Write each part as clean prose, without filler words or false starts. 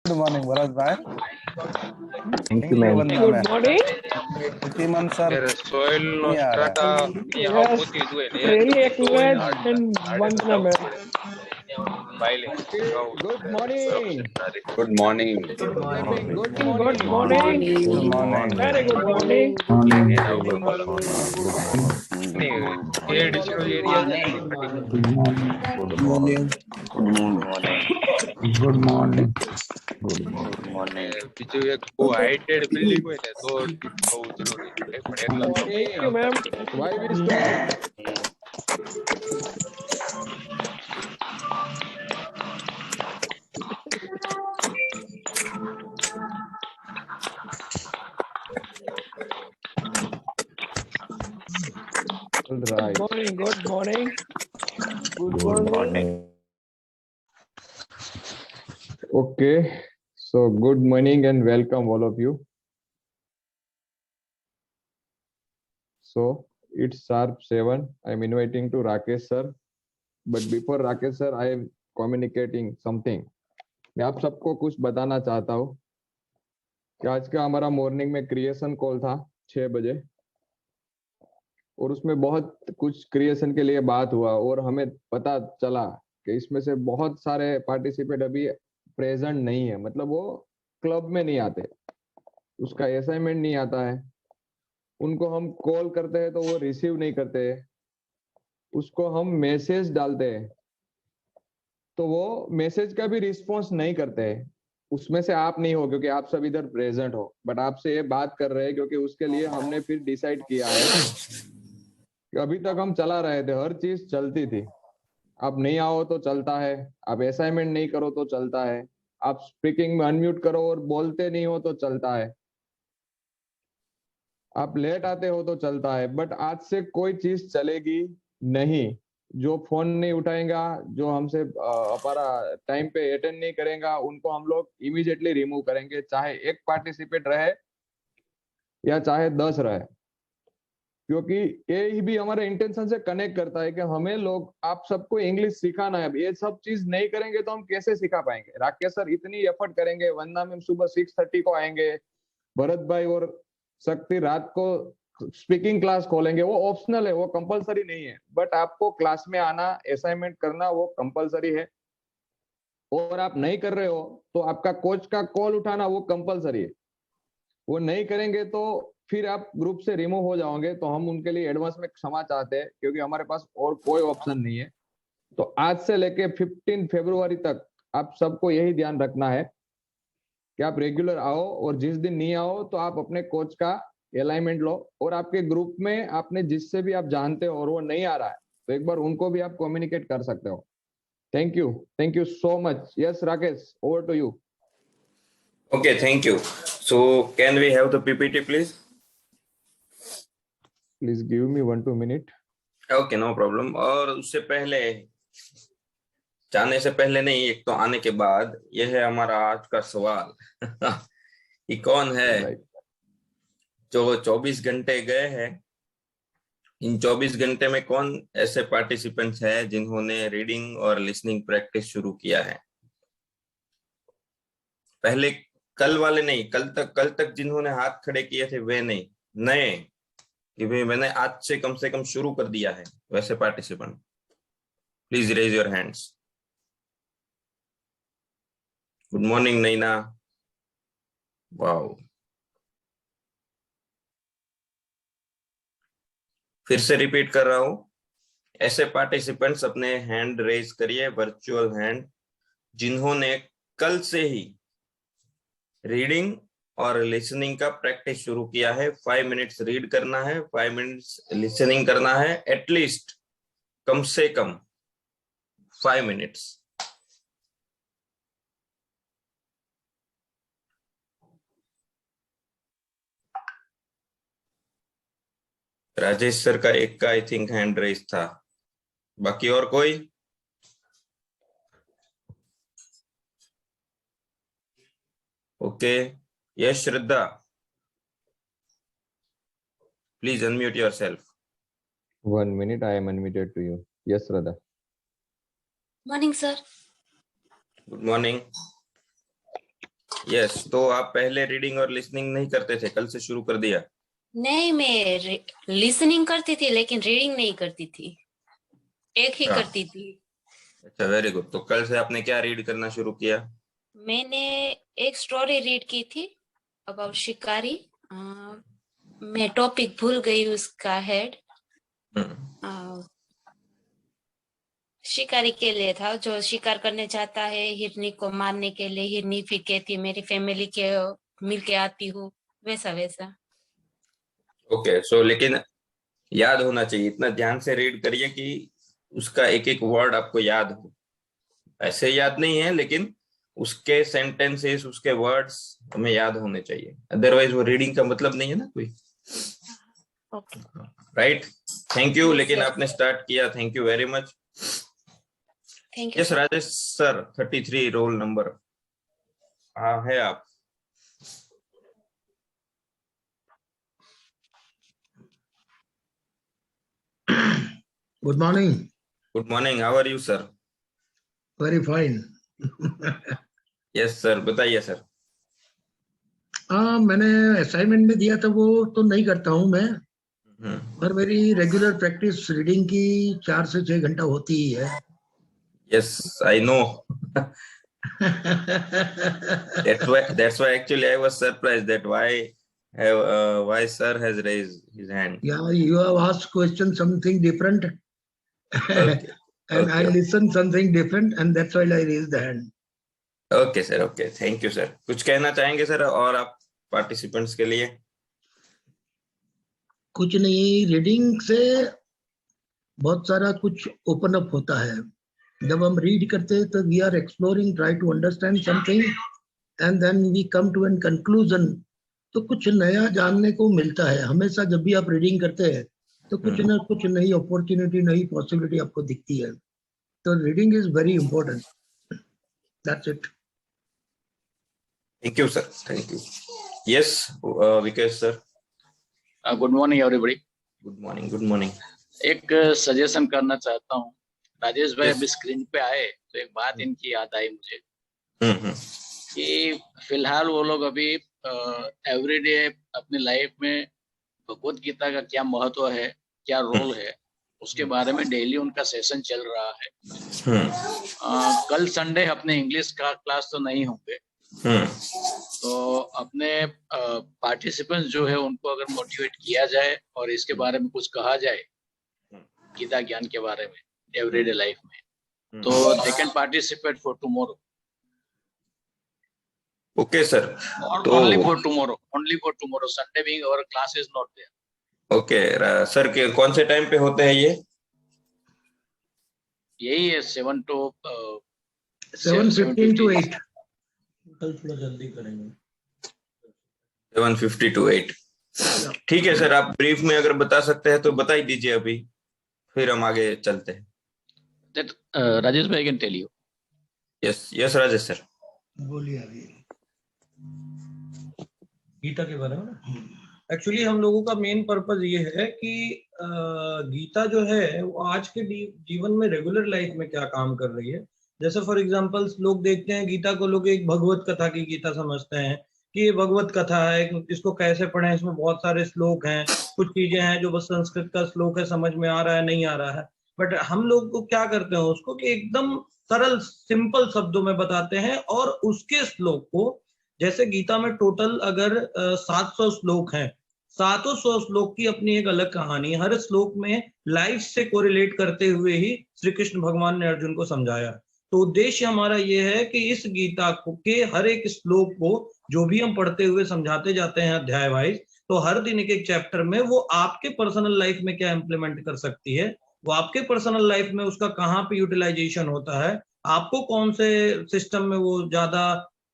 Good morning Bharat भाई। Thank you ma'am. Good morning. Ritiman sir soil નો नहीं आ रहा સ્ટ્રાટા એ હાવ Yes, પોતી જ હોય ને really એ તો હોય ને acknowledge and Vandana ma'am. બાયલિંગ Good morning. Good morning Good morning. Good Good morning. morning. Good morning. Very good morning. એના ઉપર બોલો ની એડિશનલ એરિયા છે ને અને બીજું એક બહુ હાઇટેડ બિલ્ડિંગ હોય ને તો બહુ જરૂરી છે પણ એકલા તો Thank you ma'am. Why we stop? All right. Good morning. Good morning. Good morning. Okay. So good morning and welcome all of you. So it's sharp 7. I'm inviting to Rakesh sir. But before Rakesh sir, I am communicating something. मैं आप सबको कुछ बताना चाहता हूँ कि आज का हमारा मॉर्निंग में क्रिएशन कॉल था 6 बजे और उसमें बहुत कुछ क्रिएशन के लिए बात हुआ और हमें पता चला कि इसमें से बहुत सारे पार्टिसिपेट अभी प्रेजेंट नहीं है, मतलब वो क्लब में नहीं आते, उसका असाइनमेंट नहीं आता है, उनको हम कॉल करते हैं तो वो रिसीव नहीं करते, उसको हम मैसेज डालते हैं तो वो मैसेज का भी रिस्पॉन्स नहीं करते हैं। उसमें से आप नहीं हो क्योंकि आप सब इधर प्रेजेंट हो, बट आपसे ये बात कर रहे हैं क्योंकि उसके लिए हमने फिर डिसाइड किया है कि अभी तक हम चला रहे थे, हर चीज चलती थी, आप नहीं आओ तो चलता है, आप असाइनमेंट नहीं करो तो चलता है, आप स्पीकिंग में अनम्यूट करो और बोलते नहीं हो तो चलता है, आप लेट आते हो तो चलता है, बट आज से कोई चीज चलेगी नहीं। जो फोन नहीं उठाएगा, जो हमसे हमारा टाइम पे अटेंड नहीं करेगा, उनको हम लोग इमीडिएटली रिमूव करेंगे, चाहे एक पार्टिसिपेट रहे या चाहे 10 रहे, क्योंकि ये भी हमारे इंटेंशन से कनेक्ट करता है कि हमें लोग आप सबको इंग्लिश सिखाना है। अब ये सब चीज नहीं करेंगे तो हम कैसे सिखा पाएंगे? राकेश सर इतनी एफर्ट करेंगे, वंदना मैम सुबह 6:30 को आएंगे, भरत भाई और शक्ति रात को स्पीकिंग क्लास खोलेंगे, वो ऑप्शनल है, वो कंपलसरी नहीं है, बट आपको क्लास में आना, असाइनमेंट करना वो कंपलसरी है। और आप नहीं कर रहे हो तो आपका कोच का कॉल उठाना वो कंपलसरी है, वो नहीं करेंगे तो फिर आप ग्रुप से रिमूव हो जाओगे, तो हम उनके लिए एडवांस में क्षमा चाहते हैं क्योंकि हमारे पास और कोई ऑप्शन नहीं है। तो आज से लेके 15 फरवरी तक आप सबको यही ध्यान रखना है कि आप रेगुलर आओ, और जिस दिन नहीं आओ तो आप अपने कोच का अलाइनमेंट लो, और आपके ग्रुप में आपने जिससे भी आप जानते हो और वो नहीं आ रहा है तो एक बार उनको भी आप कम्युनिकेट कर सकते हो। Thank you so much. Yes Rakesh, over to you. Okay, thank you. So can we have the PPT, please? Please give me 1-2 minute. Okay, no problem. और उससे पहले, जाने से पहले नहीं, एक तो आने के बाद, यह है हमारा आज का सवाल कि कौन है जो 24 घंटे गए हैं, इन 24 घंटे में कौन ऐसे पार्टिसिपेंट्स हैं जिन्होंने रीडिंग और लिसनिंग प्रैक्टिस शुरू किया है? पहले कल वाले नहीं, कल तक जिन्होंने हाथ खड़े किए थे वे नहीं, नए कि भाई मैंने आज से कम शुरू कर दिया है, वैसे participant please raise your hands. Good morning Naina. Wow. फिर से रिपीट कर रहा हूं, ऐसे पार्टिसिपेंट्स अपने हैंड रेज करिए, वर्चुअल हैंड, जिन्होंने कल से ही रीडिंग और लिसनिंग का प्रैक्टिस शुरू किया है। 5 मिनट्स रीड करना है, 5 मिनट्स लिसनिंग करना है, एटलीस्ट कम से कम 5 मिनट्स। राजेश सर का एक का आई थिंक हैंड रेज था, बाकी और कोई? Okay, yes Shraddha, please unmute yourself. 1 minute, I am unmuted to you. Yes Radha. Morning sir. Good morning. Yes, तो आप पहले रीडिंग और लिसनिंग नहीं करते थे, कल से शुरू कर दिया? नहीं, मैं लिसनिंग करती थी लेकिन रीडिंग नहीं करती थी, एक ही अच्छा। करती थी। अच्छा, वेरी गुड। तो कल से आपने क्या रीड करना शुरू किया? मैंने एक स्टोरी रीड की थी अबाउट शिकारी। मैं टॉपिक भूल गई उसका हेड। शिकारी के लिए था जो शिकार करने जाता है हिरनी को मारने के लिए। हिरनी फिर कहती है मेरी फैमिली के मिल के आती हूँ, वैसा वैसा। ओके, सो लेकिन याद होना चाहिए, इतना ध्यान से रीड करिए कि उसका एक एक वर्ड आपको याद हो। ऐसे याद नहीं है, लेकिन उसके सेंटेंसेस, उसके वर्ड्स हमें याद होने चाहिए, अदरवाइज वो रीडिंग का मतलब नहीं है ना कोई। Okay, right, thank you. Yes, लेकिन sir. आपने स्टार्ट किया, thank you very much. Thank you yes Rajesh sir, 33 roll number. हाँ, है आप। Good morning. Good morning, how are you sir? Very fine. Yes sir, बताइए सर। हाँ, मैंने असाइनमेंट में दिया था वो तो नहीं करता हूँ मैं, पर मेरी रेगुलर प्रैक्टिस रीडिंग की 4 से 6 घंटा होती ही है। Yes, I know. That's why actually I was surprised that why sir has raised his hand. Yeah, you have asked question something different, Okay, and I okay, listened something different, and that's why I raised the hand. okay sir, okay, thank you sir। कुछ कहना चाहेंगे sir और आप participants के लिए? कुछ नहीं, reading से बहुत सारा कुछ ओपन अप होता है। जब हम रीड करते हैं तो we are exploring, try to understand something, and then we come to an conclusion. तो कुछ नया जानने को मिलता है। हमेशा जब भी आप रीडिंग करते हैं तो कुछ ना कुछ नई अपॉर्चुनिटी, नई पॉसिबिलिटी आपको दिखती है। तो reading is very important. That's it. Thank you sir, thank you. Yes, Vikesh sir. Good morning everybody. Good morning, good morning. एक सजेशन करना चाहता हूँ। राजेश भाई Yes. अभी स्क्रीन पे आए तो एक बात इनकी याद आई मुझे हम्म, कि फिलहाल वो लोग अभी एवरीडे अपनी लाइफ में भगवत गीता का क्या महत्व है, क्या रोल है, उसके बारे में डेली उनका सेशन चल रहा है। कल संडे अपने इंग्लिश का क्लास तो नहीं होंगे, तो अपने पार्टिसिपेंट्स जो है उनको अगर मोटिवेट किया जाए और इसके बारे में कुछ कहा जाए, गीता ज्ञान के बारे में एवरीडे लाइफ में, तो they can participate for tomorrow. Okay sir, तो only for tomorrow, Sunday being our class is not there. Okay sir, के कौन से टाइम पे होते हैं ये? यही है 7 to 7:15 to 8। कल थोड़ा जल्दी करेंगे। 7:50 to 8। ठीक है सर, आप ब्रीफ में अगर बता सकते हैं तो बता ही दीजिए अभी, फिर हम आगे चलते हैं। That राजेश भाई can tell you. Yes, yes Rajesh sir, बोलिए अभी। गीता के बारे में एक्चुअली हम लोगों का मेन पर्पस ये है कि गीता जो है वो आज के जीवन में, रेगुलर लाइफ में क्या काम कर रही है। जैसे फॉर एग्जांपल लोग देखते हैं गीता को, लोग एक भगवत कथा की गीता समझते हैं कि ये भगवत कथा है, इसको कैसे पढ़ें, इसमें बहुत सारे श्लोक हैं, कुछ चीजें हैं जो बस संस्कृत का श्लोक है, समझ में आ रहा है नहीं आ रहा है। बट हम लोग को क्या करते हैं उसको कि एकदम सरल सिंपल शब्दों में बताते हैं, और उसके श्लोक को, जैसे गीता में टोटल अगर 700 श्लोक हैं, 700 श्लोक की अपनी एक अलग कहानी है। हर श्लोक में लाइफ से कोरिलेट करते हुए ही श्री कृष्ण भगवान ने अर्जुन को समझाया। तो उद्देश्य हमारा ये है कि इस गीता को के हर एक श्लोक को जो भी हम पढ़ते हुए समझाते जाते हैं अध्याय वाइज, तो हर दिन एक एक चैप्टर में वो आपके पर्सनल लाइफ में क्या इम्प्लीमेंट कर सकती है, वो आपके पर्सनल लाइफ में उसका कहाँ पे यूटिलाइजेशन होता है, आपको कौन से सिस्टम में वो ज्यादा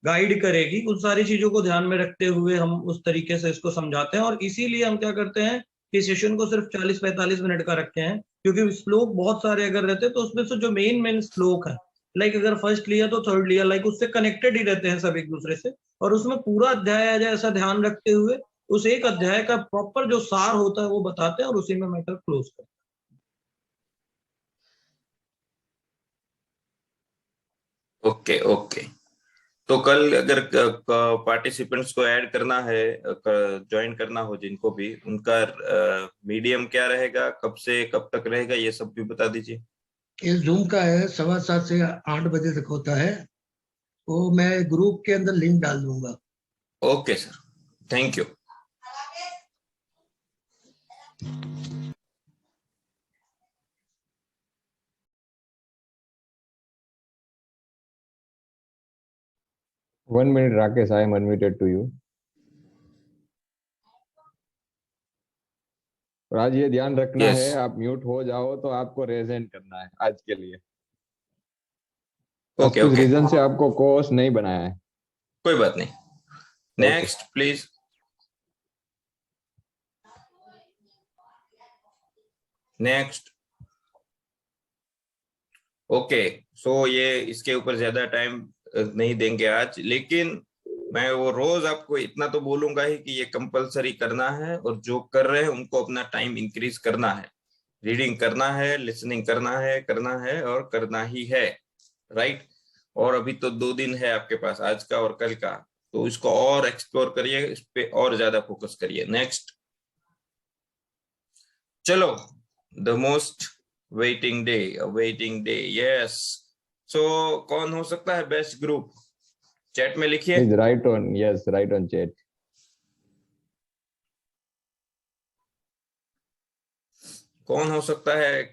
गाइड करेगी, उन सारी चीजों को ध्यान में रखते हुए हम उस तरीके से इसको समझाते हैं। और इसीलिए हम क्या करते हैं कि सेशन को सिर्फ 40-45 मिनट का रखे हैं, क्योंकि श्लोक बहुत सारे अगर रहते हैं तो उसमें से जो मेन श्लोक है, लाइक अगर फर्स्ट लिया तो थर्ड लिया, लाइक उससे कनेक्टेड ही रहते हैं सब एक दूसरे से, और उसमें पूरा अध्याय आ जाए ऐसा ध्यान रखते हुए उस एक अध्याय का प्रॉपर जो सार होता है वो बताते हैं और उसी में मैटर क्लोज करते हैं। ओके ओके, तो कल अगर पार्टिसिपेंट्स को ऐड करना है, ज्वाइन करना हो जिनको भी, उनका मीडियम क्या रहेगा, कब से कब तक रहेगा, ये सब भी बता दीजिए। ये जूम का है, 7:15 से 8 बजे तक होता है। वो मैं ग्रुप के अंदर लिंक डाल दूंगा। Okay sir, thank you. One minute, Rakesh, I am unmuted to you. और आज ये ध्यान रखना Yes. है, आप म्यूट हो जाओ तो आपको रेज हैंड करना है आज के लिए। ओके कुछ ओके, रीजन से आपको कोर्स नहीं बनाया है। कोई बात नहीं। Next please. नेक्स्ट। ओके, सो ये इसके ऊपर ज्यादा टाइम नहीं देंगे आज, लेकिन मैं वो रोज आपको इतना तो बोलूंगा ही कि ये कंपलसरी करना है, और जो कर रहे हैं उनको अपना टाइम इंक्रीज करना है। रीडिंग करना है, लिसनिंग करना है और करना ही है, राइट। और अभी तो 2 दिन है आपके पास, आज का और कल का, तो इसको और एक्सप्लोर करिए, इस पे और ज्यादा फोकस करिए। नेक्स्ट, चलो, the most waiting day, yes. So कौन हो सकता है बेस्ट ग्रुप, चैट में लिखिए। Please write on, yes, write on chat. कौन हो सकता है,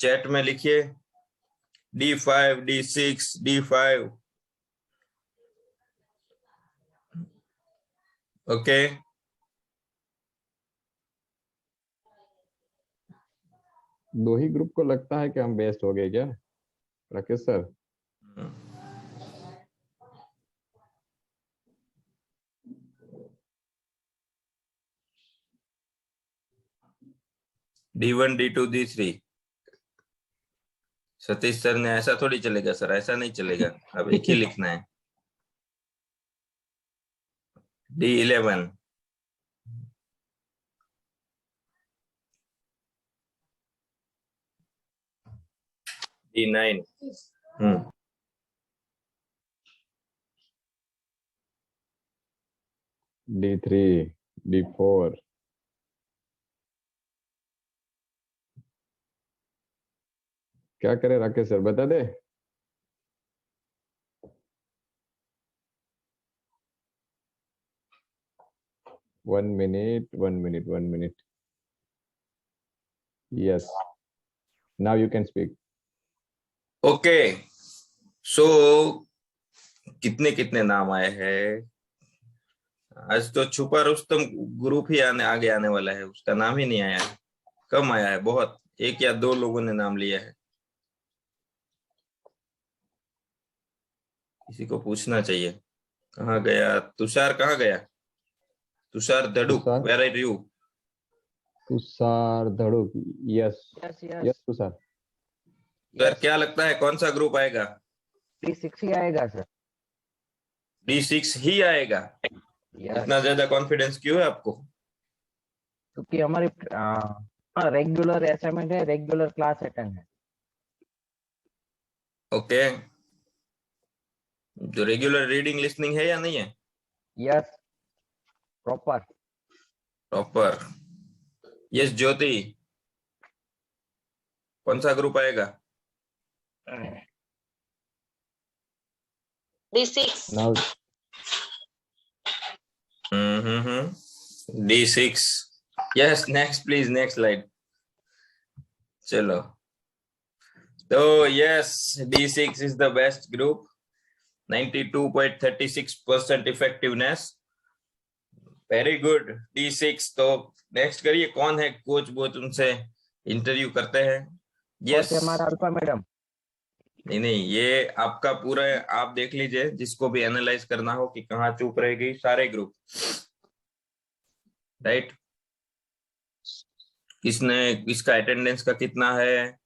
चैट में लिखिए। D5, D6, D5, okay. दो ही ग्रुप को लगता है कि हम बेस्ट हो गए क्या, Rakesh sir? D1, D2, D3। Satish sir ने ऐसा थोड़ी चलेगा सर, ऐसा नहीं चलेगा, अब एक ही लिखना है। D11, D9, D3, D4, क्या करे राकेश सर, बता दे। One minute. Yes, now you can speak. Okay. So कितने कितने नाम आए हैं आज, तो छुपा रुस्तम ग्रुप ही आगे आने वाला है, उसका नाम ही नहीं आया है। कम आया है, बहुत, 1 या 2 लोगों ने नाम लिया है। किसी को पूछना चाहिए। कहाँ गया तुषार, कहाँ गया Tushar Dhaduk, Tushar? Where are you? Tushar Dhaduk, yes Tushar. Sir क्या लगता है कौन सा ग्रुप आएगा? D6 ही आएगा सर। D6 ही आएगा? इतना ज्यादा कॉन्फिडेंस क्यों है आपको? क्योंकि हमारी रेगुलर असाइनमेंट है, रेगुलर क्लास अटेंड है। ओके, जो रेगुलर रीडिंग लिसनिंग है या नहीं है? Yes, proper. यस ज्योति, कौन सा ग्रुप आएगा? D6। Now D6, yes. Next please, next slide. चलो, तो yes, D6 is the best group, 92.36% effectiveness, very good. D6, तो नेक्स्ट करिए, कौन है कोच, वो तुमसे इंटरव्यू करते हैं। यस, हमारा अल्फा मैडम। नहीं, ये आपका पूरा आप देख लीजिए, जिसको भी एनालाइज करना हो कि कहाँ चूक रह गई, सारे ग्रुप, राइट। इसका अटेंडेंस का कितना है,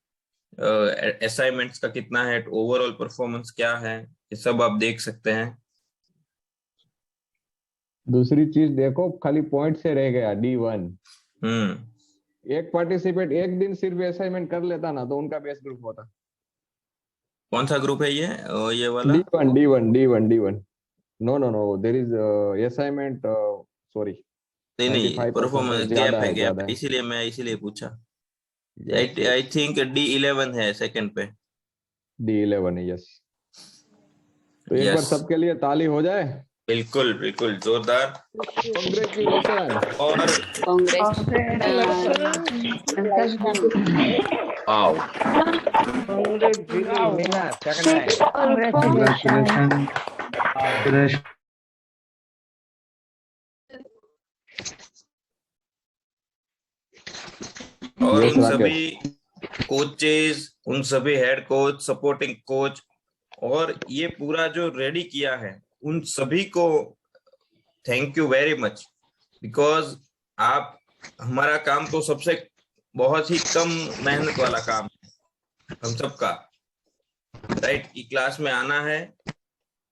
असाइनमेंट्स का कितना है, ओवरऑल परफॉर्मेंस क्या है, ये सब आप देख सकते हैं। दूसरी चीज देखो, खाली पॉइंट से रह गया D1। एक पार्टिसिपेंट एक दिन सिर्फ असाइनमेंट कर लेता ना, तो उनका बेस्ट ग्रुप होता। कौन सा ग्रुप है ये वाला? D1. No. There is assignment. Sorry. नहीं 95% परफॉर्मेंस है, गैप ज्यादा है है। इसीलिए पूछा। Yes, आई yes. थिंक D11 है सेकंड पे। D11 है, यस। तो एक बार यस सबके लिए ताली हो जाए। बिल्कुल बिल्कुल जोरदार। Congratulations. और वाओ Congratulations. और Yes, उन राकेश। सभी कोचेस, उन सभी हेड कोच, सपोर्टिंग कोच और ये पूरा जो रेडी किया है उन सभी को thank you very much. Because आप, हमारा काम तो सबसे बहुत ही कम मेहनत वाला काम है हम सबका, राइट? कि क्लास में आना है,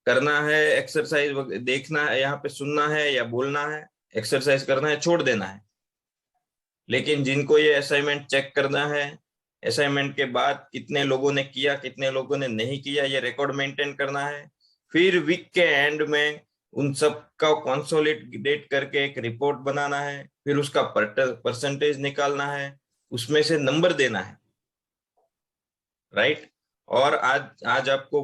करना है, एक्सरसाइज देखना है, यहाँ पे सुनना है या बोलना है, एक्सरसाइज करना है, छोड़ देना है। लेकिन जिनको ये असाइनमेंट चेक करना है, असाइनमेंट के बाद कितने लोगों ने किया, कितने लोगों ने नहीं किया, ये रिकॉर्ड मेंटेन करना है। फिर वीक के एंड में उन सब का कंसोलिडेट करके एक रिपोर्ट बनाना है, फिर उसका परसेंटेज निकालना है, उसमें से नंबर देना है, राइट? और आज आपको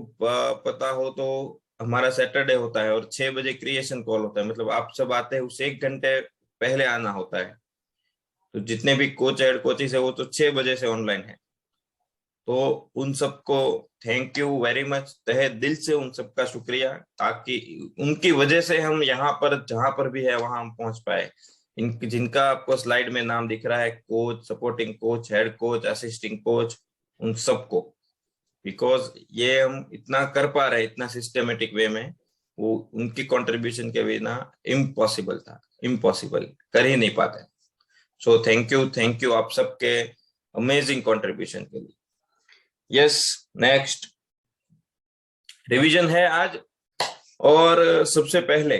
पता हो तो हमारा सैटरडे होता है और 6 बजे क्रिएशन कॉल होता है, मतलब आप सब आते हैं उससे 1 घंटे पहले आना होता है। तो जितने भी कोच हेड कोचेस है वो तो 6 बजे से ऑनलाइन है। तो उन सबको थैंक यू वेरी मच, तहे दिल से उन सबका शुक्रिया, ताकि उनकी वजह से हम यहाँ पर जहां पर भी है वहां हम पहुंच पाए। जिनका आपको स्लाइड में नाम दिख रहा है, coach, supporting coach, head coach, assisting coach, उन सबको, बिकॉज ये हम इतना कर पा रहे इतना सिस्टमेटिक वे में, वो उनकी कंट्रीब्यूशन के बिना इम्पॉसिबल था, इम्पॉसिबल, कर ही नहीं पाते। सो थैंक यू आप सबके अमेजिंग कंट्रीब्यूशन के लिए। यस, नेक्स्ट रिवीजन है आज। और सबसे पहले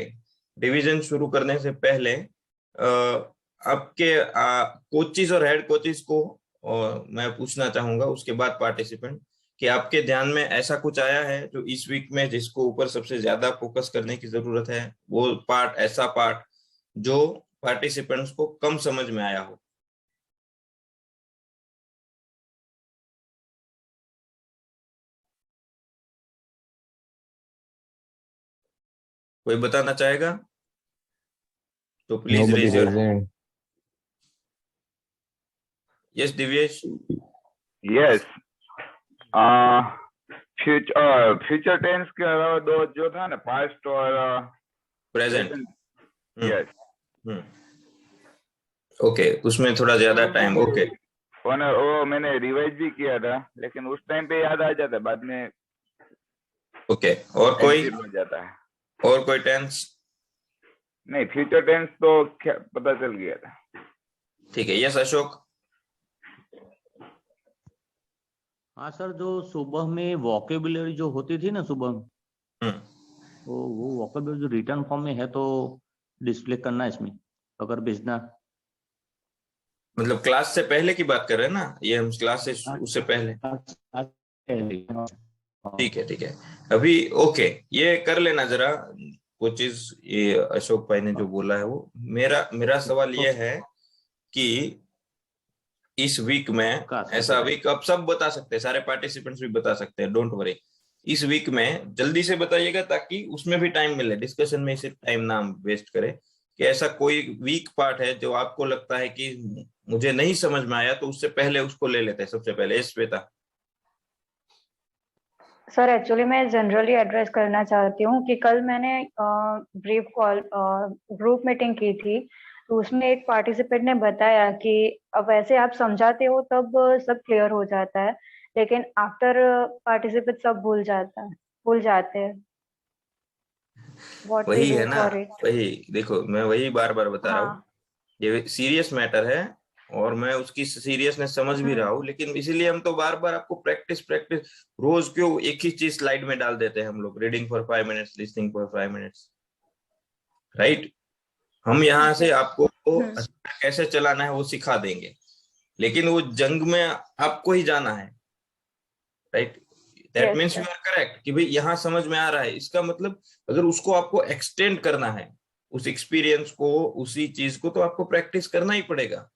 रिवीजन शुरू करने से पहले आपके कोचेस और हेड कोचेस को मैं पूछना चाहूंगा, उसके बाद पार्टिसिपेंट, कि आपके ध्यान में ऐसा कुछ आया है जो इस वीक में जिसको ऊपर सबसे ज्यादा फोकस करने की जरूरत है, वो पार्ट, ऐसा पार्ट जो पार्टिसिपेंट्स को कम समझ में आया हो? कोई बताना चाहेगा तो please raise your hand. Yes Divyesh. Yes, future tense के अलावा दो जो था ना, पास्ट और प्रेजेंट। यस, ओके, उसमें थोड़ा ज्यादा टाइम। ओके, वो मैंने रिवाइज भी किया था, लेकिन उस टाइम पे याद आ जाता है, बाद में ओके। और कोई हो जाता है। और कोई टेंस? नहीं, फ्यूचर टेंस तो पता चल गया था। ठीक है, यस अशोक। हाँ सर, जो सुबह में वोकेबुलरी जो होती थी ना सुबह में, वो वोकेबुलरी जो रिटर्न फॉर्म में है तो डिस्प्ले करना है इसमें, अगर भेजना। मतलब क्लास से पहले की बात कर रहे हैं ना, ये हम क्लास से उससे पहले। ठीक है अभी। ओके, ये कर लेना जरा कोचेस। ये अशोक भाई ने जो बोला है वो, मेरा सवाल ये है कि इस वीक में ऐसा वीक आप सब बता सकते हैं, सारे पार्टिसिपेंट्स भी बता सकते हैं, डोंट वरी। इस वीक में जल्दी से बताइएगा ताकि उसमें भी टाइम मिले, डिस्कशन में सिर्फ टाइम ना वेस्ट करें। कि ऐसा कोई वीक पार्ट है जो आपको लगता है कि मुझे नहीं समझ में आया, तो उससे पहले उसको ले लेते हैं सबसे पहले। श्वेता। सर एक्चुअली मैं जनरली एड्रेस करना चाहती हूँ कि कल मैंने ब्रीफ कॉल ग्रुप मीटिंग की थी, तो उसमें एक पार्टिसिपेंट ने बताया कि अब वैसे आप समझाते हो तब सब क्लियर हो जाता है, लेकिन आफ्टर पार्टिसिपेट सब भूल जाते हैं। वही है ना, वही देखो, मैं वही बार बार बता रहा हूँ, ये सीरियस मैटर है और मैं उसकी सीरियसनेस समझ भी रहा हूँ, लेकिन इसीलिए हम तो बार बार आपको प्रैक्टिस रोज क्यों एक ही चीज स्लाइड में डाल देते हैं हम लोग, reading for 5 minutes, listening for 5 minutes, right? हम यहाँ से आपको कैसे चलाना है वो सिखा देंगे, लेकिन वो जंग में आपको ही जाना है, right? That Yes, means you sir. Are correct कि भाई यहाँ समझ में आ रहा है। इसका मतलब अगर उसको आपको एक्सटेंड करना है, उस एक्सपीरियंस को, उसी चीज को, तो आपको प्रैक्टिस करना ही पड़ेगा।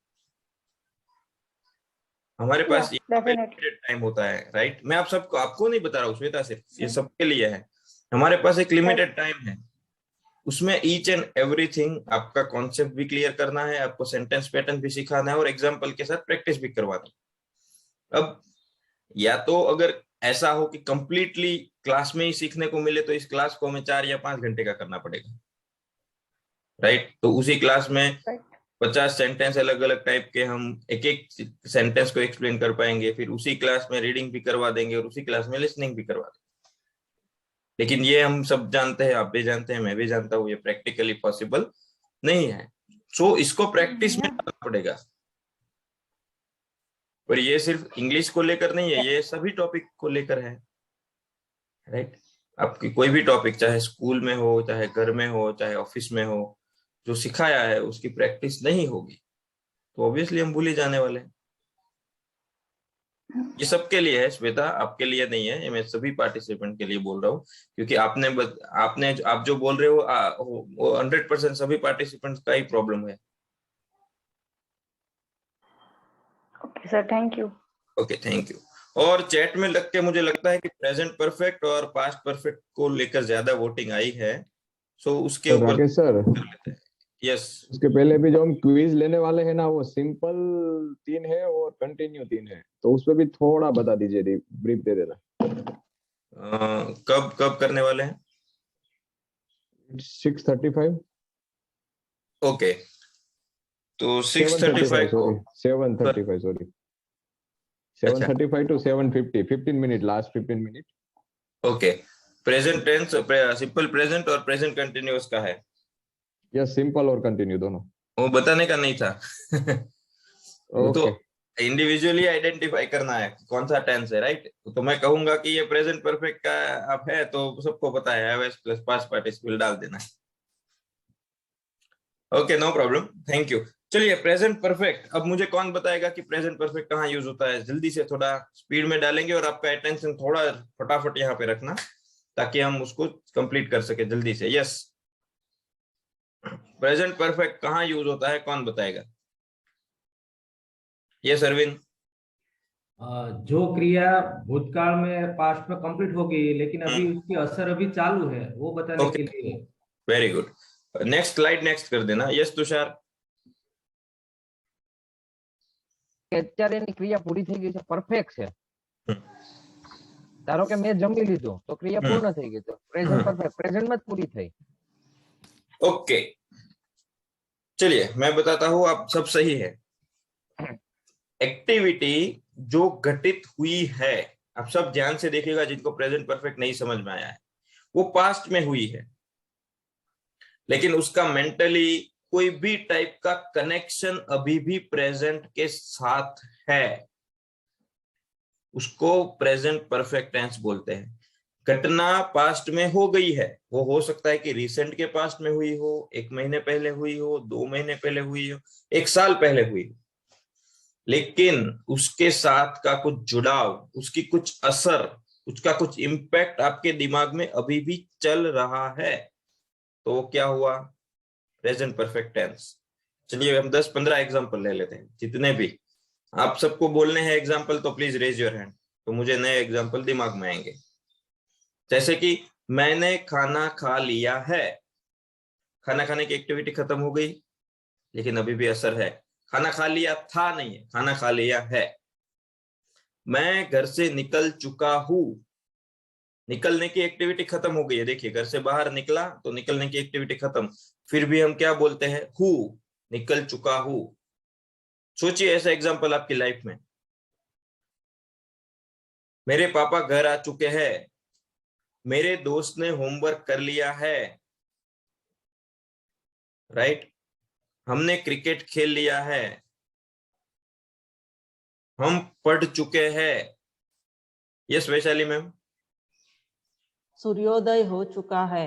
हमारे पास Yeah, यहाँ पे definitely. लिमिटेड टाइम होता है, राइट। मैं आप सबको, आपको नहीं बता रहा हूँ श्वेता, सिर्फ ये सबके लिए है। हमारे पास एक लिमिटेड टाइम है, उसमें ईच एंड एवरीथिंग आपका कॉन्सेप्ट भी क्लियर करना है, आपको सेंटेंस पैटर्न भी सिखाना है और एग्जाम्पल के साथ प्रैक्टिस भी करवानी है। अब या तो अगर ऐसा हो कि कंप्लीटली क्लास में ही सीखने को मिले तो इस क्लास को हमें 4 या 5 घंटे का करना पड़ेगा, राइट। तो उसी क्लास में 50 सेंटेंस अलग अलग टाइप के हम एक एक सेंटेंस को एक्सप्लेन कर पाएंगे, फिर उसी क्लास में रीडिंग भी करवा देंगे और उसी क्लास में लिसनिंग भी करवा देंगे। लेकिन ये हम सब जानते हैं, आप भी जानते हैं, मैं भी जानता हूँ, ये प्रैक्टिकली पॉसिबल नहीं है। सो इसको प्रैक्टिस में डालना पड़ेगा। और ये सिर्फ इंग्लिश को लेकर नहीं है, ये सभी टॉपिक को लेकर है, राइट। आपकी कोई भी टॉपिक, चाहे स्कूल में हो, चाहे घर में हो, चाहे ऑफिस में हो, जो सिखाया है उसकी प्रैक्टिस नहीं होगी तो ऑब्वियसली हम भूल ही जाने वाले हैं। ये सबके लिए है श्वेता, आपके लिए नहीं है, ये मैं सभी पार्टिसिपेंट के लिए बोल रहा हूँ, क्योंकि आप जो बोल रहे हो वो 100% सभी पार्टिसिपेंट्स का ही प्रॉब्लम है। Okay, sir. Thank you. Okay, thank you. और चैट में लग के मुझे लगता है कि प्रेजेंट परफेक्ट और पास्ट परफेक्ट को लेकर ज्यादा वोटिंग आई है, सो उसके तो ऊपर राकेश सर, कर लेते हैं। यस, उसके पहले भी जो हम क्विज लेने वाले हैं ना, वो सिंपल 3 है और कंटिन्यू 3 है, तो उस पर भी थोड़ा बता दीजिए, ब्रीफ दे देना। कब कब करने वाले हैं? 6:35। ओके, तो 6:35 को 7:35 sorry 7:35 to 7:50, 15 minute, last 15 minute. Okay, present tense, simple present और प्रेजेंट कंटिन्यूअस का है। यस, सिंपल और कंटिन्यू दोनों। वो बताने का नहीं था। वो तो इंडिविजुअली आइडेंटिफाई करना है कौन सा टेंस है, राइट। तो मैं कहूंगा कि ये प्रेजेंट परफेक्ट का आप है तो सबको पता है, हैव प्लस पास्ट पार्टिसिपल डाल देना है। Okay, no problem, thank you. चलिए, प्रेजेंट परफेक्ट, अब मुझे कौन बताएगा कि प्रेजेंट परफेक्ट कहाँ यूज होता है? जल्दी से थोड़ा स्पीड में डालेंगे और आपका अटेंशन थोड़ा फटाफट यहाँ पे रखना ताकि हम उसको कंप्लीट कर सके जल्दी से। यस, प्रेजेंट परफेक्ट कहाँ यूज होता है, कौन बताएगा? यस अरविंद। जो क्रिया भूतकाल में, पास्ट में कंप्लीट हो गई है लेकिन अभी उसकी असर अभी चालू है, वो बताने के लिए। Very good, next slide next कर देना। यस तुषार। અત્યારે એની ક્રિયા પૂરી થઈ ગઈ છે, પરફેક્ટ છે। ધારો કે મેં જમી લીધું તો ક્રિયા પૂર્ણ થઈ ગઈ, તો પ્રેઝન્ટ પરફેક્ટ, પ્રેઝન્ટ માં જ પૂરી થઈ। ओके, चलिए मैं बताता हूं, आप सब सही है। एक्टिविटी जो घटित हुई है, आप सब ध्यान से देखिएगा जिनको प्रेजेंट परफेक्ट नहीं समझ में आया है, वो पास्ट में हुई है, लेकिन उसका मेंटली कोई भी टाइप का कनेक्शन अभी भी प्रेजेंट के साथ है, उसको प्रेजेंट परफेक्ट टेंस बोलते हैं। घटना पास्ट में हो गई है, वो हो सकता है कि रिसेंट के पास्ट में हुई हो, 1 महीने पहले हुई हो, 2 महीने पहले हुई हो, 1 साल पहले हुई हो, लेकिन उसके साथ का कुछ जुड़ाव, उसकी कुछ असर, उसका कुछ इम्पैक्ट आपके दिमाग में अभी भी चल रहा है, तो वो क्या हुआ? Present perfect tense. चलिए हम 10-15 एग्जांपल ले लेते हैं, जितने भी आप सबको बोलने हैं एग्जांपल तो प्लीज रेज योर हैंड, तो मुझे नए एग्जांपल दिमाग में आएंगे। जैसे कि मैंने खाना खा लिया है, खाना खाने की एक्टिविटी खत्म हो गई लेकिन अभी भी असर है। खाना खा लिया था नहीं है, खाना खा लिया है। मैं घर से निकल चुका हूं, निकलने की एक्टिविटी खत्म हो गई है। देखिए, घर से बाहर निकला तो निकलने की एक्टिविटी खत्म, फिर भी हम क्या बोलते हैं? हूं, निकल चुका हूं। सोचिए ऐसा एग्जांपल आपकी लाइफ में। मेरे पापा घर आ चुके हैं, मेरे दोस्त ने होमवर्क कर लिया है, राइट। हमने क्रिकेट खेल लिया है, हम पढ़ चुके हैं। Yes Vaishali ma'am. सूर्योदय हो चुका है।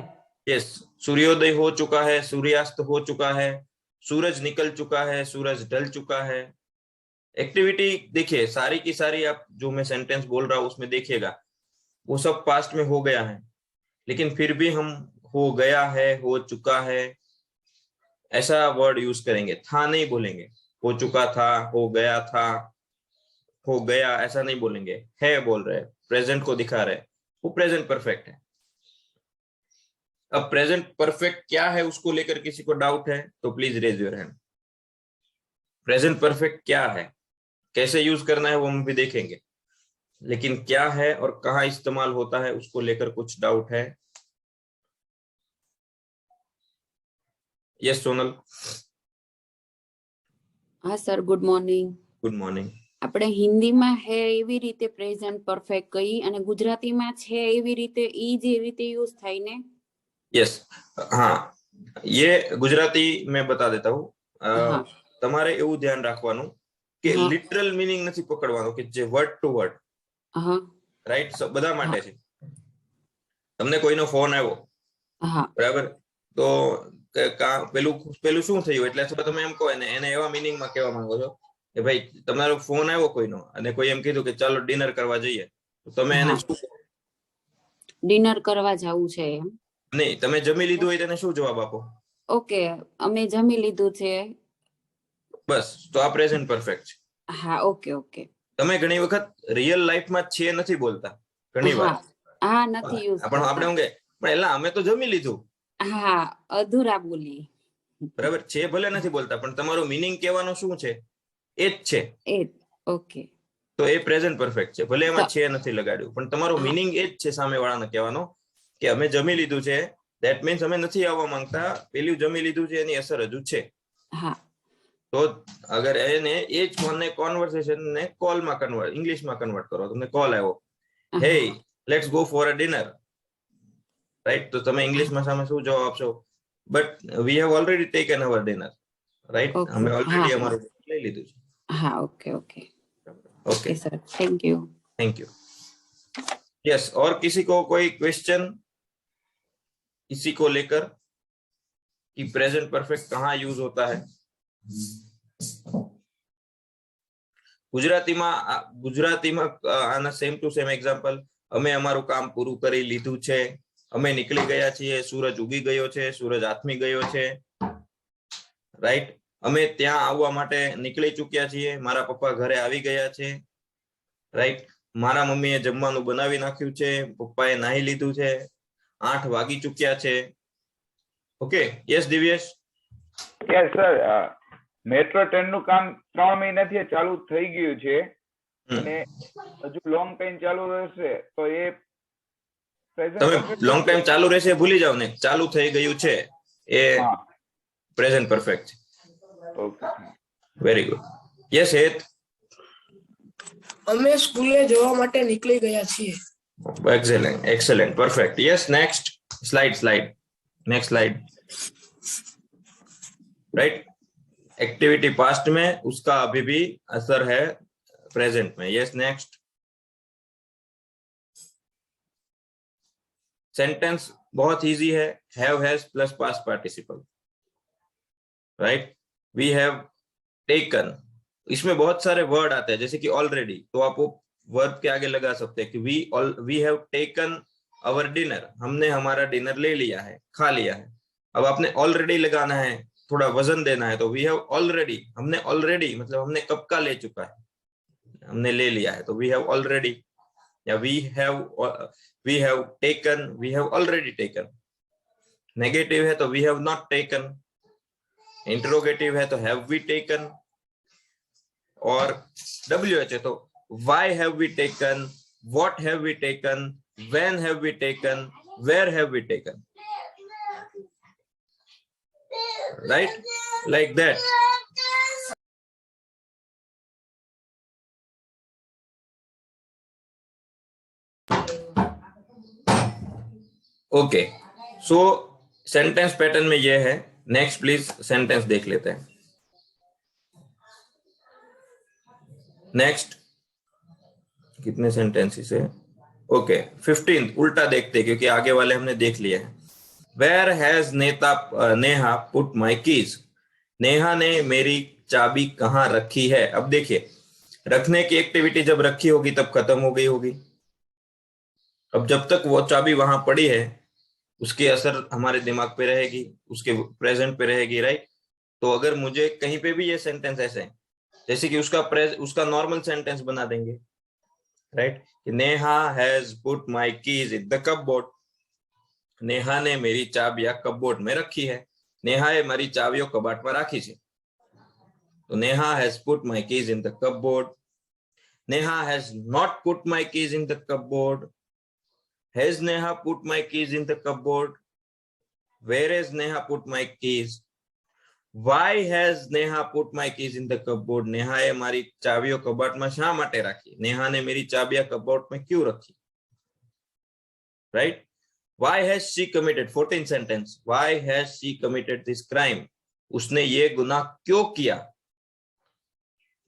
यस, सूर्योदय हो चुका है, सूर्यास्त हो चुका है, सूरज निकल चुका है, सूरज ढल चुका है। एक्टिविटी देखिए सारी की सारी, आप जो मैं सेंटेंस बोल रहा हूं उसमें देखिएगा, वो सब पास्ट में हो गया है, लेकिन फिर भी हम हो गया है, हो चुका है ऐसा वर्ड यूज करेंगे, था नहीं बोलेंगे। हो चुका था, हो गया था, हो गया ऐसा नहीं बोलेंगे, है बोल रहे हैं, प्रेजेंट को दिखा रहे हैं, वो प्रेजेंट परफेक्ट है। अब प्रेजेंट परफेक्ट क्या है उसको लेकर किसी को डाउट है तो please raise your hand. Present perfect क्या है, कैसे यूज करना है वो हम भी देखेंगे, लेकिन क्या है और कहाँ इस्तेमाल होता है उसको लेकर कुछ डाउट है? यस सोनल। हाँ sir, good morning. Good morning. આપણે હિન્દીમાં હે એવી રીતે પ્રેઝન્ટ પરફેક્ટ કહી અને ગુજરાતીમાં છે એવી રીતે ઈ જ એવી રીતે યુઝ થાય ને? यस हाँ, ये गुजराती में बता देता हूँ. તમારે એવું ધ્યાન રાખવાનું કે લિટરલ મીનિંગ નથી પકડવાનો કે જે વર્ડ ટુ વર્ડ, રાઈટ, બધા માટે છે. તમને કોઈનો ફોન આવ્યો, બરાબર, તો પેલું શું થયું એટલે તમે એમ કહો એને એવા મીનિંગમાં કહેવા માંગો છો કે ભાઈ તમારો ફોન આવ્યો કોઈનો અને કોઈ એમ કીધું કે ચાલો ડિનર કરવા જઈએ, તો તમે એને શું ડિનર કરવા જવું છે એમ? નહીં, તમે જમી લીધું હોય તેને શું જવાબ આપો? ઓકે, અમે જમી લીધું છે. બસ, તો આ પ્રેઝન્ટ પરફેક્ટ છે. હા, ઓકે ઓકે. તમે ઘણી વખત રિયલ લાઈફમાં છે નથી બોલતા, ઘણી વાર. હા, નથી યુઝ. પણ આપણે શું કે પણ એલા અમે તો જમી લીધું. હા, અધૂરા બોલી. બરાબર છે, ભલે નથી બોલતા પણ તમારું મીનિંગ કહેવાનો શું છે એ જ છે. એ ઓકે, તો એ પ્રેઝન્ટ પરફેક્ટ છે, ભલે એમાં છે નથી લગાડ્યું પણ તમારો મીનિંગ એ જ છે સામે વાળાને કહેવાનો કે અમે જમી લીધું છે. ધેટ મીન્સ અમે નથી આવવા માંગતા, પેલું જમી લીધું છે એની અસર હજુ છે. હા, તો અગર એને એ જ ફોનને કોન્વર્સેશન ને કોલમાં કન્વર્ટ, ઇંગ્લિશમાં કન્વર્ટ કરો, તમને કોલ આવ્યો, hey let's go for a dinner, right, તો તમે ઇંગ્લિશમાં સામે શું જવાબ આપશો? But we have already taken our dinner, right, અમે ઓલરેડી અમારું લઈ લીધું છે. હા, okay okay okay sir, thank you. Thank you. Yes, और किसी को कोई क्वेश्चन इसी को लेकर कि प्रेजेंट परफेक्ट कहाँ यूज होता है? ગુજરાતીમાં આના સેમ ટુ સેમ એક્ઝામ્પલ, અમે અમારું કામ પૂરું કરી લીધું છે, અમે નીકળી ગયા છીએ, સૂરજ ઉગી ગયો છે, સૂરજ આથમી ગયો છે, રાઈટ, અમે ત્યાં આવવા માટે નીકળી ચૂક્યા છીએ, મારા પપ્પા ઘરે આવી ગયા છે, રાઈટ, મારા મમ્મીએ જમવાનું બનાવી નાખ્યું છે, પપ્પાએ નાહી લીધું છે, 8 વાગી ચૂક્યા છે. Okay, yes Divyesh. Yes sir, metro train નું કામ 3 મહિનાથી ચાલુ થઈ ગયું છે અને હજુ લોંગ ટાઈમ ચાલુ રહેશે, તો એ તમે લોંગ ટાઈમ ચાલુ રહેશે ભૂલી જાવ ને, ચાલુ થઈ ગયું છે એ present perfect. Okay, very good. Yes Het. અમે સ્કૂલે જવા માટે નીકળી ગયા છીએ. Excellent excellent perfect. Yes next slide next slide, right, activity past में उसका अभी भी असर है प्रेजेंट में. Yes next. सेंटेंस बहुत इजी है, have has plus past participle, right, we have taken, इसमें बहुत सारे वर्ड आते हैं जैसे कि ऑलरेडी, तो आप वर्ब के आगे लगा सकते हैं कि we have taken our dinner, हमने हमारा डिनर ले लिया है, खा लिया है. अब आपने ऑलरेडी लगाना है, थोड़ा वजन देना है, तो वी हैव ऑलरेडी, हमने ऑलरेडी मतलब हमने कब का ले चुका है, हमने ले लिया है, तो वी हैव ऑलरेडी, या we have taken, we have already taken. Negative है तो we have not taken, interrogative है तो हैव वी टेकन, और WH है तो why have we taken, what have we taken, when have we taken, where have we taken, right, like that. Okay, so sentence pattern में ये है. Next please sentence देख लेते हैं. नेक्स्ट, कितने सेंटेंसेस है? ओके, 15 उल्टा देखते क्योंकि आगे वाले हमने देख लिए हैं. Where has Neha put my keys, Neha ने मेरी चाबी कहाँ रखी है. अब देखिए, रखने की एक्टिविटी जब रखी होगी तब खत्म हो गई होगी, अब जब तक वो चाबी वहां पड़ी है उसकी असर हमारे दिमाग पे रहेगी, उसके प्रेजेंट पे रहेगी, राइट। तो अगर मुझे कहीं पे भी ये सेंटेंस ऐसे है, जैसे कि उसका नॉर्मल सेंटेंस बना देंगे, right. Neha has put my keys in the cupboard. Neha ने मेरी चाबियां कपबोर्ड में रखी है। नेहा ए मारी चाबियों कबाट में राखी છે। तो Neha has put my keys in the cupboard. Neha has not put my keys in the cupboard. Has Neha put my keys in the cupboard? Where has Neha put my keys? Why has Neha put my keys in the cupboard? Neha ए मारी चाबियों कबाट में शा माटे राखी? नेहा ने मेरी चाबियां cupboard में क्यों रखी? Right? Why has she committed? 14th sentence. Why has she committed this crime? उसने ये गुनाह क्यों किया?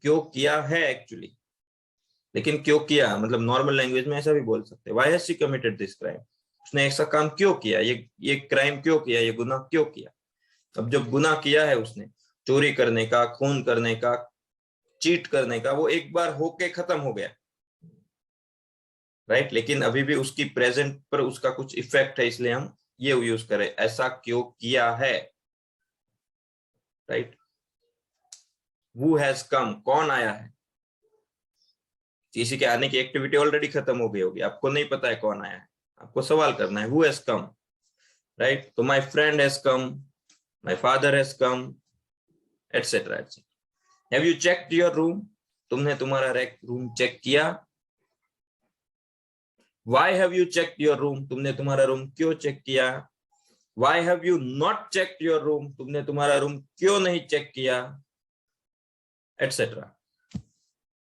क्यों किया है एक्चुअली, लेकिन क्यों किया मतलब नॉर्मल लैंग्वेज में ऐसा भी बोल सकते हैं। Why has she committed this crime? उसने ऐसा काम क्यों किया, ये क्राइम क्यों किया, ये गुनाह क्यों किया। अब जब गुनाह किया है उसने, चोरी करने का, खून करने का, चीट करने का, वो एक बार होके खत्म हो गया, राइट। लेकिन अभी भी उसकी प्रेजेंट पर उसका कुछ इफेक्ट है, इसलिए हम ये यूज करें, ऐसा क्यों किया है, राइट। Who has come? कौन आया है। किसी के आने की एक्टिविटी ऑलरेडी खत्म हो गई होगी, आपको नहीं पता है कौन आया है, आपको सवाल करना है, who has come, right? तो my friend has come, my father has come, etc. Have you checked your room? तुमने तुम्हारा रूम चेक किया। Why have you checked your room? तुमने तुम्हारा रूम क्यों चेक किया। Why have you not checked your room? तुमने तुम्हारा room क्यों नहीं चेक किया, etc.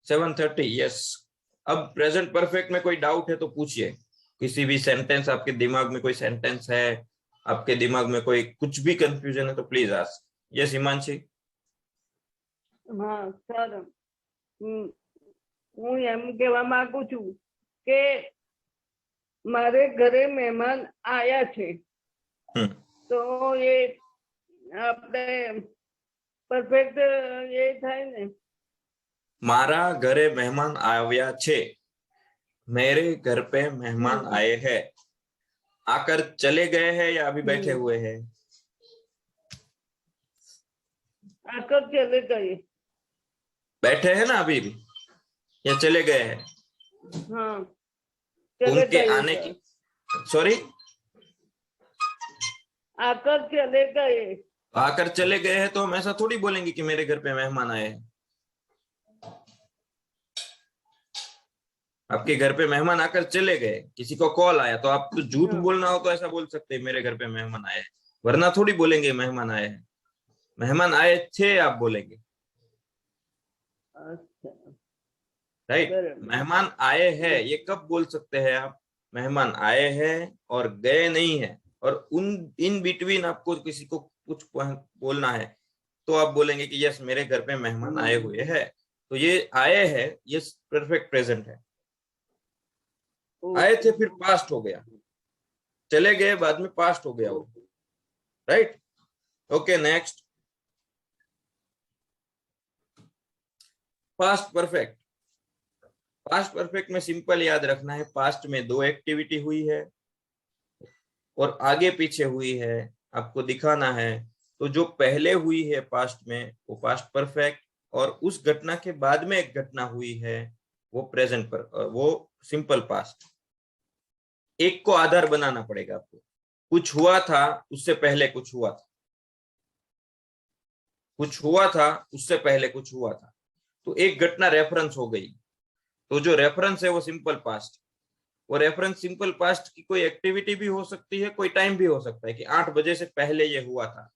7:30 यस। अब प्रेजेंट परफेक्ट में कोई डाउट है तो पूछिए, किसी भी सेंटेंस, आपके दिमाग में कोई सेंटेंस है, आपके दिमाग में कोई कुछ भी कंफ्यूजन है तो प्लीज आस्क। यस हिमांशी। हाँ सर, હું એમ કહેવા માંગુ છું કે મારે ઘરે મહેમાન આયા છે, તો એ આપણે પરફેક્ટ એ થાય ને। मारा घरे मेहमान आया छे, मेरे घर पे मेहमान आए हैं, आकर चले गए हैं या अभी बैठे हुए हैं। आकर चले गए। बैठे हैं ना अभी भी, या चले गए हैं। हाँ, चले उनके गए आने सर। की, सॉरी, आकर चले गए। आकर चले गए हैं तो हम ऐसा थोड़ी बोलेंगे कि मेरे घर पे मेहमान आए हैं। आपके घर पे मेहमान आकर चले गए, किसी को कॉल आया तो आप तो झूठ बोलना हो तो ऐसा बोल सकते हैं मेरे घर पे मेहमान आए हैं, वरना थोड़ी बोलेंगे मेहमान आए हैं। मेहमान आए थे आप बोलेंगे, राइट। मेहमान आए हैं ये कब बोल सकते हैं आप, मेहमान आए हैं और गए नहीं है, और उन इन बिटवीन आपको किसी को कुछ बोलना है तो आप बोलेंगे कि यस मेरे घर पे मेहमान आए हुए हैं। तो ये आए हैं ये परफेक्ट प्रेजेंट है। आए थे फिर पास्ट हो गया, चले गए बाद में पास्ट हो गया वो, right. Okay next, past perfect. Past perfect में सिंपल याद रखना है, पास्ट में दो एक्टिविटी हुई है और आगे पीछे हुई है, आपको दिखाना है। तो जो पहले हुई है पास्ट में वो पास्ट परफेक्ट, और उस घटना के बाद में एक घटना हुई है वो प्रेजेंट पर, वो सिंपल पास्ट। एक को आधार बनाना पड़ेगा आपको, कुछ हुआ था उससे पहले कुछ हुआ था, कुछ हुआ था उससे पहले कुछ हुआ था, तो एक घटना रेफरेंस हो गई। तो जो रेफरेंस है वो सिंपल पास्ट। वो रेफरेंस सिंपल पास्ट की कोई एक्टिविटी भी हो सकती है, कोई टाइम भी हो सकता है कि 8 बजे से पहले ये हुआ था,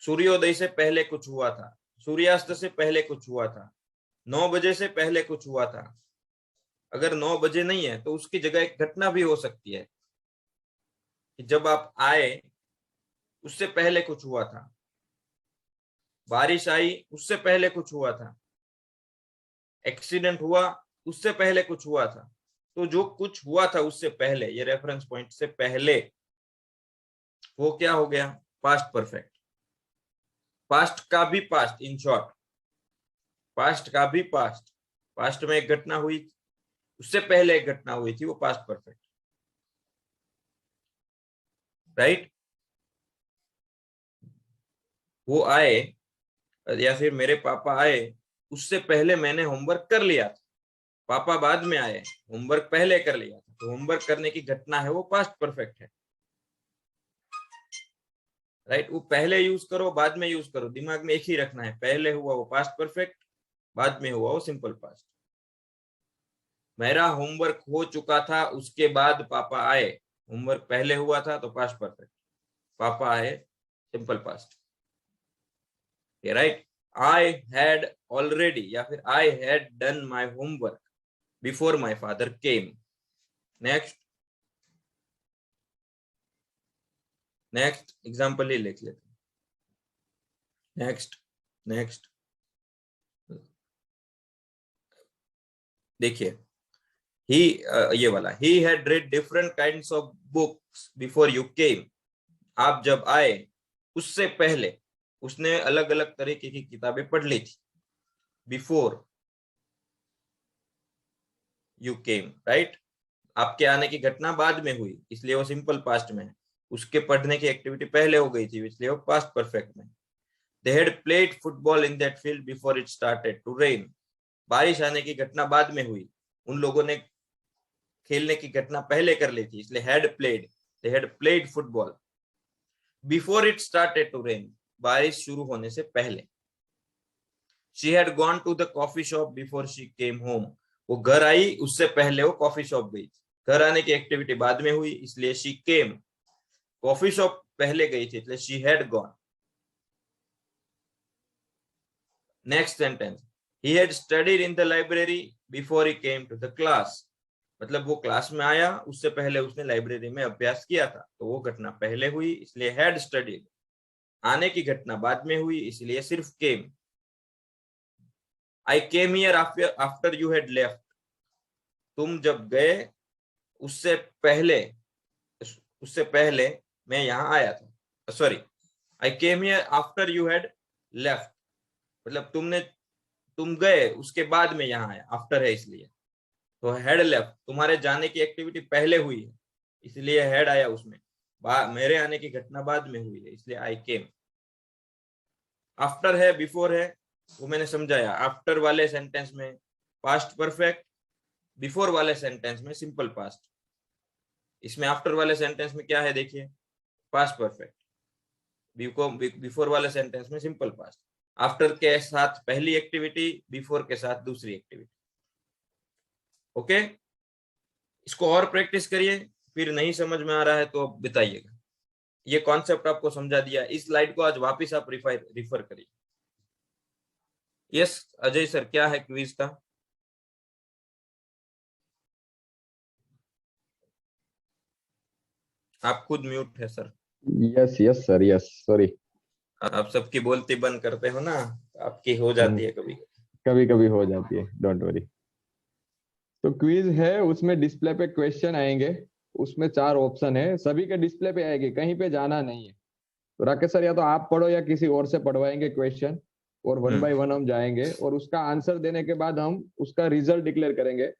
सूर्योदय से पहले कुछ हुआ था, सूर्यास्त से पहले कुछ हुआ था, 9 बजे से पहले कुछ हुआ था। अगर 9 बजे नहीं है तो उसकी जगह एक घटना भी हो सकती है कि जब आप आए उससे पहले कुछ हुआ था, बारिश आई उससे पहले कुछ हुआ था, एक्सीडेंट हुआ उससे पहले कुछ हुआ था। तो जो कुछ हुआ था उससे पहले, ये रेफरेंस पॉइंट से पहले, वो क्या हो गया, पास्ट परफेक्ट। पास्ट का भी पास्ट, इन शॉर्ट पास्ट का भी पास्ट। पास्ट में एक घटना हुई, उससे पहले एक घटना हुई थी, वो पास्ट परफेक्ट, राइट। वो आए या फिर मेरे पापा आए, उससे पहले मैंने होमवर्क कर लिया था। पापा बाद में आए, होमवर्क पहले कर लिया था, तो होमवर्क करने की घटना है वो पास्ट परफेक्ट है, राइट। वो पहले यूज करो बाद में यूज करो, दिमाग में एक ही रखना है, पहले हुआ वो पास्ट परफेक्ट, बाद में हुआ वो सिंपल पास्ट। मेरा होमवर्क हो चुका था, उसके बाद पापा आए, होमवर्क पहले हुआ था तो पास्ट परफेक्ट, पापा आए simple past, right. I had already या फिर I had done my homework before my father came. Next example ही लिख लेते हैं। नेक्स्ट देखिए, ये वाला, he had read different kinds of books before you came। आप जब आए उससे पहले उसने अलग अलग तरीके की किताबें पढ़ ली थी, बिफोर यू केम, राइट। आपके आने की घटना बाद में हुई, इसलिए वो सिंपल पास्ट में है। उसके पढ़ने की एक्टिविटी पहले हो गई थी, इसलिए वो पास्ट परफेक्ट में। They had played football in that field before it started to rain। बारिश आने की घटना बाद में हुई, उन लोगों ने खेलने की घटना पहले कर ली थी, इसलिए had played, they had played football before it started to rain, बारिश शुरू होने से पहले। She had gone to the coffee shop before she came home। वो घर आई, उससे पहले वो कॉफी शॉप गई थी। घर आने की एक्टिविटी बाद में हुई, इसलिए she came। कॉफी शॉप पहले गई थी, इसलिए she had gone। Next sentence, he had studied in the library before he came to the class। मतलब वो क्लास में आया, उससे पहले उसने लाइब्रेरी में अभ्यास किया था, तो वो घटना पहले हुई, इसलिए had studied। आने की घटना बाद में हुई, इसलिए सिर्फ came। I came here after you had left। तुम जब गए उससे पहले मैं यहाँ आया था। Sorry, I came here after you had left। मतलब तुम गए उसके बाद में यहाँ आया, आफ्टर है इसलिए। तो हैड लेफ्ट, तुम्हारे जाने की एक्टिविटी पहले हुई है, इसलिए हैड आया उसमें। मेरे आने की घटना बाद में हुई है, इसलिए आई केम। आफ्टर है, बिफोर है, वो मैंने समझाया। आफ्टर वाले सेंटेंस में पास्ट परफेक्ट, बिफोर वाले सेंटेंस में सिंपल पास्ट। इसमें आफ्टर वाले सेंटेंस में क्या है देखिए, पास्ट परफेक्ट। बिफोर वाले सेंटेंस में सिंपल पास्ट। आफ्टर के साथ पहली एक्टिविटी, बिफोर के साथ दूसरी एक्टिविटी। ओके, इसको और प्रैक्टिस करिए, फिर नहीं समझ में आ रहा है तो बताइएगा। ये कॉन्सेप्ट आपको समझा दिया, इस स्लाइड को आज वापस आप रिफर करिए। यस अजय सर, क्या है क्विज का? आप खुद म्यूट है sir. Yes sir, yes sorry. आप सबकी बोलती बंद करते हो ना, आपकी हो जाती है कभी हो जाती है, डोंट वरी। तो क्विज है, उसमें डिस्प्ले पे क्वेश्चन आएंगे, उसमें 4 ऑप्शन है, सभी के डिस्प्ले पे आएंगे, कहीं पे जाना नहीं है। तो राकेश सर या तो आप पढ़ो या किसी और से पढ़वाएंगे क्वेश्चन, और 1 बाय 1 हम जाएंगे, और उसका आंसर देने के बाद हम उसका रिजल्ट डिक्लेयर करेंगे